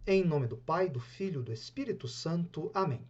Em nome do Pai, do Filho e do Espírito Santo. Amém.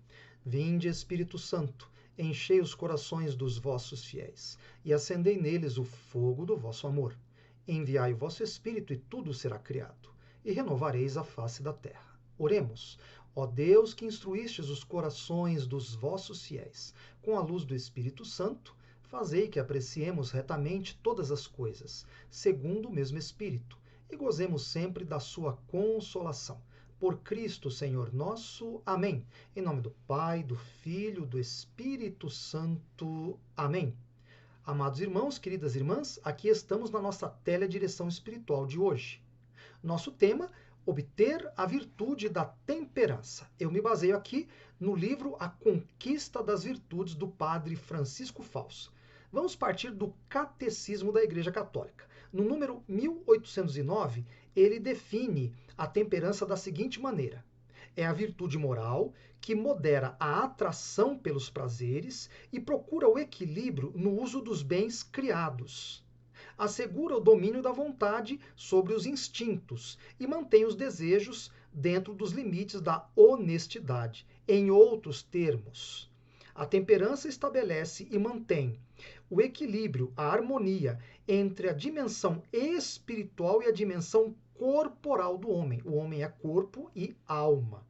Vinde, Espírito Santo, enchei os corações dos vossos fiéis e acendei neles o fogo do vosso amor. Enviai o vosso Espírito e tudo será criado, e renovareis a face da terra. Oremos. Ó Deus, que instruístes os corações dos vossos fiéis com a luz do Espírito Santo, fazei que apreciemos retamente todas as coisas, segundo o mesmo Espírito, e gozemos sempre da sua consolação. Por Cristo, Senhor nosso. Amém. Em nome do Pai, do Filho, do Espírito Santo. Amém. Amados irmãos, queridas irmãs, aqui estamos na nossa teledireção espiritual de hoje. Nosso tema, obter a virtude da temperança. Eu me baseio aqui no livro A Conquista das Virtudes, do padre Francisco Fausto. Vamos partir do Catecismo da Igreja Católica. No número 1809, ele define a temperança da seguinte maneira: é a virtude moral que modera a atração pelos prazeres e procura o equilíbrio no uso dos bens criados. Assegura o domínio da vontade sobre os instintos e mantém os desejos dentro dos limites da honestidade. Em outros termos, a temperança estabelece e mantém o equilíbrio, a harmonia entre a dimensão espiritual e a dimensão corporal do homem. O homem é corpo e alma.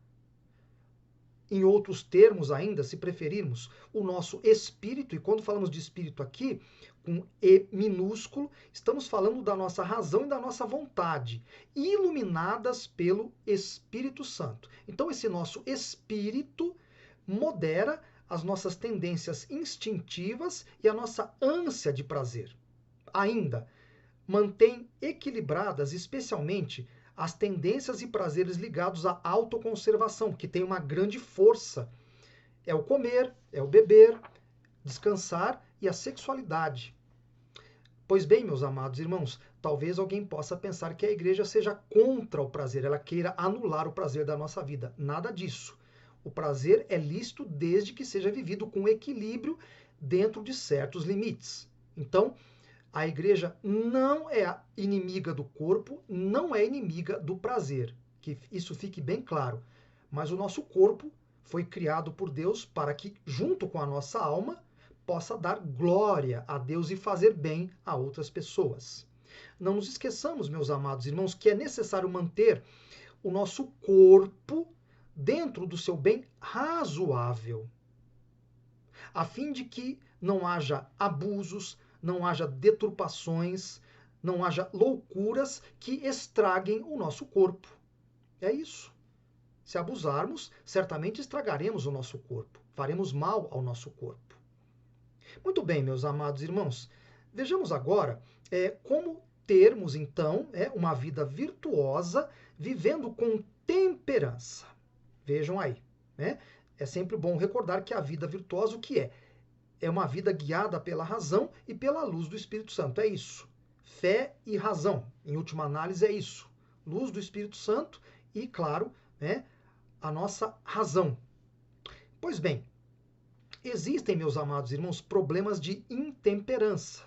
Em outros termos ainda, se preferirmos, o nosso espírito, e quando falamos de espírito aqui, com E minúsculo, estamos falando da nossa razão e da nossa vontade, iluminadas pelo Espírito Santo. Então esse nosso espírito modera as nossas tendências instintivas e a nossa ânsia de prazer. Ainda, mantém equilibradas especialmente as tendências e prazeres ligados à autoconservação, que tem uma grande força. É o comer, é o beber, descansar e a sexualidade. Pois bem, meus amados irmãos, talvez alguém possa pensar que a igreja seja contra o prazer, ela queira anular o prazer da nossa vida. Nada disso. O prazer é lícito desde que seja vivido com equilíbrio dentro de certos limites. Então, a igreja não é inimiga do corpo, não é inimiga do prazer. Que isso fique bem claro. Mas o nosso corpo foi criado por Deus para que, junto com a nossa alma, possa dar glória a Deus e fazer bem a outras pessoas. Não nos esqueçamos, meus amados irmãos, que é necessário manter o nosso corpo dentro do seu bem razoável, a fim de que não haja abusos, não haja deturpações, não haja loucuras que estraguem o nosso corpo. É isso. Se abusarmos, certamente estragaremos o nosso corpo, faremos mal ao nosso corpo. Muito bem, meus amados irmãos, vejamos agora como termos, então, uma vida virtuosa, vivendo com temperança. Vejam aí, né? É sempre bom recordar que a vida virtuosa, o que é? É uma vida guiada pela razão e pela luz do Espírito Santo. É isso. Fé e razão. Em última análise, é isso. Luz do Espírito Santo e, claro, né, a nossa razão. Pois bem, existem, meus amados irmãos, problemas de intemperança.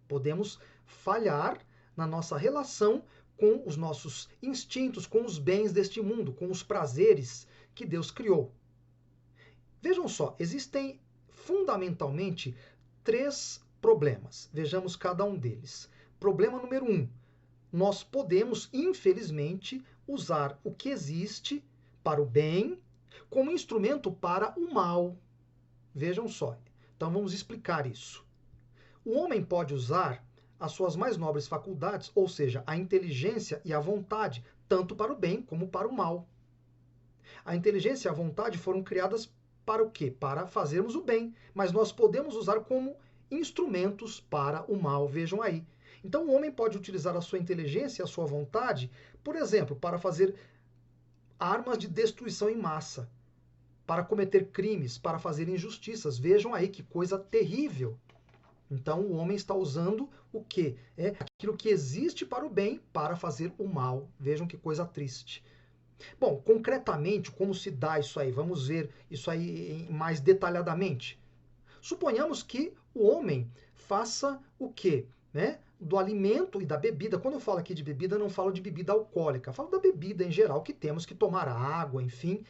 Podemos falhar na nossa relação com os nossos instintos, com os bens deste mundo, com os prazeres que Deus criou. Vejam só, existem fundamentalmente 3 problemas. Vejamos cada um deles. Problema número 1. Nós podemos, infelizmente, usar o que existe para o bem como instrumento para o mal. Vejam só. Então vamos explicar isso. O homem pode usar as suas mais nobres faculdades, ou seja, a inteligência e a vontade, tanto para o bem como para o mal. A inteligência e a vontade foram criadas para o quê? Para fazermos o bem, mas nós podemos usar como instrumentos para o mal, vejam aí. Então o homem pode utilizar a sua inteligência e a sua vontade, por exemplo, para fazer armas de destruição em massa, para cometer crimes, para fazer injustiças. Vejam aí que coisa terrível. Então o homem está usando o quê? Aquilo que existe para o bem para fazer o mal. Vejam que coisa triste. Bom, concretamente, como se dá isso aí? Vamos ver isso aí mais detalhadamente. Suponhamos que o homem faça o quê? do alimento e da bebida. Quando eu falo aqui de bebida, eu não falo de bebida alcoólica, eu falo da bebida em geral, que temos que tomar água, enfim,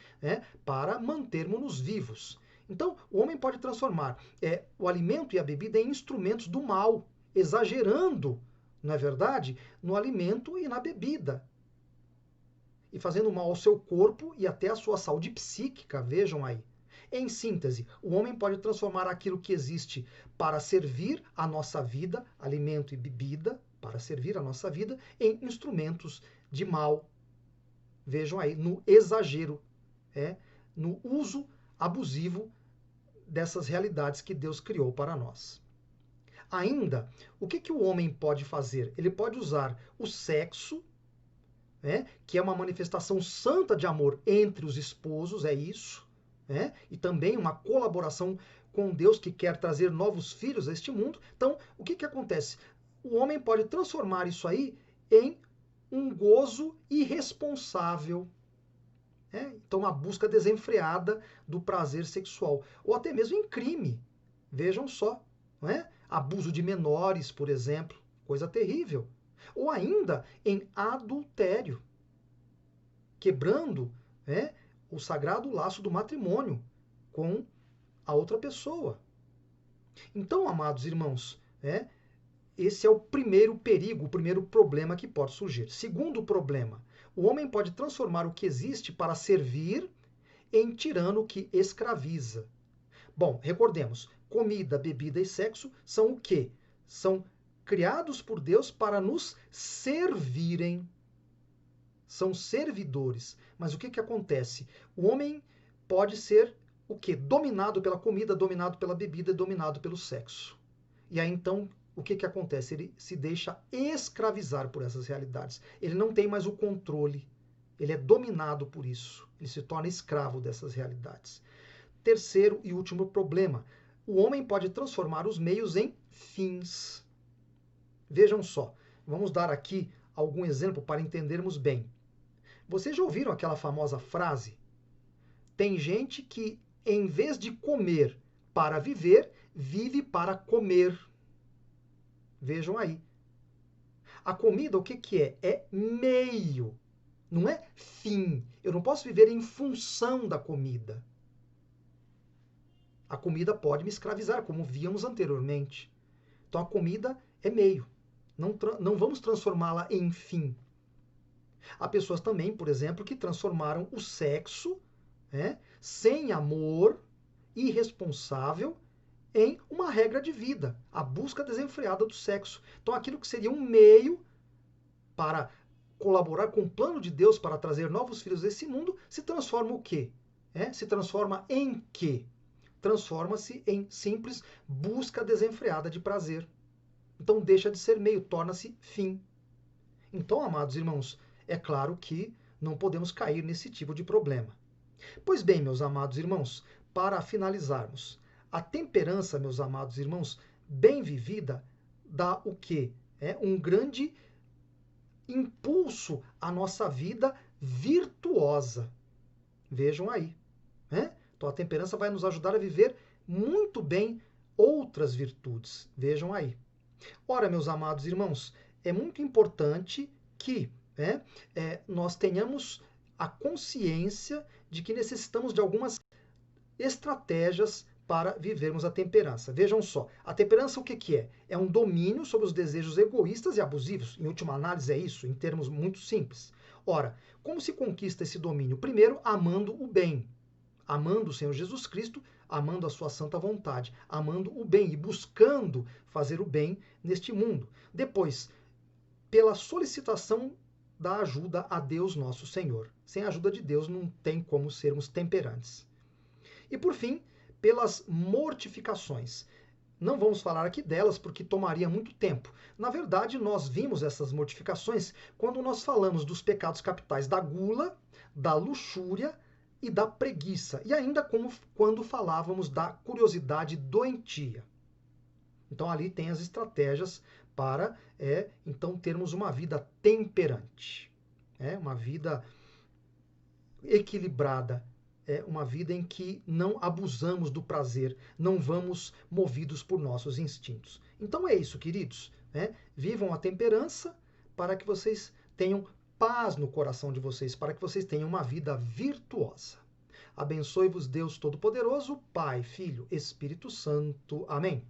para mantermos-nos vivos. Então, o homem pode transformar o alimento e a bebida em instrumentos do mal, exagerando, não é verdade, no alimento e na bebida, e fazendo mal ao seu corpo e até à sua saúde psíquica, vejam aí. Em síntese, o homem pode transformar aquilo que existe para servir a nossa vida, alimento e bebida, para servir a nossa vida, em instrumentos de mal. Vejam aí, no exagero, no uso abusivo dessas realidades que Deus criou para nós. Ainda, o que o homem pode fazer? Ele pode usar o sexo, que é uma manifestação santa de amor entre os esposos, é isso, e também uma colaboração com Deus que quer trazer novos filhos a este mundo. Então, o que acontece? O homem pode transformar isso aí em um gozo irresponsável, então uma busca desenfreada do prazer sexual, ou até mesmo em crime. Vejam só, não é? Abuso de menores, por exemplo, coisa terrível. Ou ainda em adultério, quebrando o sagrado laço do matrimônio com a outra pessoa. Então, amados irmãos, esse é o primeiro perigo, o primeiro problema que pode surgir. Segundo problema, o homem pode transformar o que existe para servir em tirano que escraviza. Bom, recordemos, comida, bebida e sexo são o quê? São criados por Deus para nos servirem. São servidores. Mas o que acontece? O homem pode ser o quê? Dominado pela comida, dominado pela bebida, dominado pelo sexo. E aí então, o que acontece? Ele se deixa escravizar por essas realidades. Ele não tem mais o controle. Ele é dominado por isso. Ele se torna escravo dessas realidades. Terceiro e último problema. O homem pode transformar os meios em fins. Vejam só. Vamos dar aqui algum exemplo para entendermos bem. Vocês já ouviram aquela famosa frase? Tem gente que, em vez de comer para viver, vive para comer. Vejam aí. A comida, o que é? É meio, não é fim. Eu não posso viver em função da comida. A comida pode me escravizar, como víamos anteriormente. Então a comida é meio. Não vamos transformá-la em fim. Há pessoas também, por exemplo, que transformaram o sexo, sem amor, irresponsável, em uma regra de vida, a busca desenfreada do sexo. Então aquilo que seria um meio para colaborar com o plano de Deus para trazer novos filhos a esse mundo, se transforma o quê? Se transforma em quê? Transforma-se em simples busca desenfreada de prazer. Então deixa de ser meio, torna-se fim. Então, amados irmãos, é claro que não podemos cair nesse tipo de problema. Pois bem, meus amados irmãos, para finalizarmos, a temperança, meus amados irmãos, bem vivida, dá o quê? Um grande impulso à nossa vida virtuosa. Vejam aí. Então a temperança vai nos ajudar a viver muito bem outras virtudes. Vejam aí. Ora, meus amados irmãos, é muito importante que nós tenhamos a consciência de que necessitamos de algumas estratégias para vivermos a temperança. Vejam só, a temperança o que é? É um domínio sobre os desejos egoístas e abusivos. Em última análise é isso, em termos muito simples. Ora, como se conquista esse domínio? Primeiro, amando o bem. Amando o Senhor Jesus Cristo, amando a sua santa vontade, amando o bem e buscando fazer o bem neste mundo. Depois, pela solicitação da ajuda a Deus nosso Senhor. Sem a ajuda de Deus não tem como sermos temperantes. E por fim, pelas mortificações. Não vamos falar aqui delas porque tomaria muito tempo. Na verdade, nós vimos essas mortificações quando nós falamos dos pecados capitais da gula, da luxúria e da preguiça. E ainda como quando falávamos da curiosidade doentia. Então ali tem as estratégias para então termos uma vida temperante, uma vida equilibrada, uma vida em que não abusamos do prazer, não vamos movidos por nossos instintos. Então é isso, queridos. né? Vivam a temperança para que vocês tenham paz no coração de vocês, para que vocês tenham uma vida virtuosa. Abençoe-vos Deus Todo-Poderoso, Pai, Filho, Espírito Santo. Amém.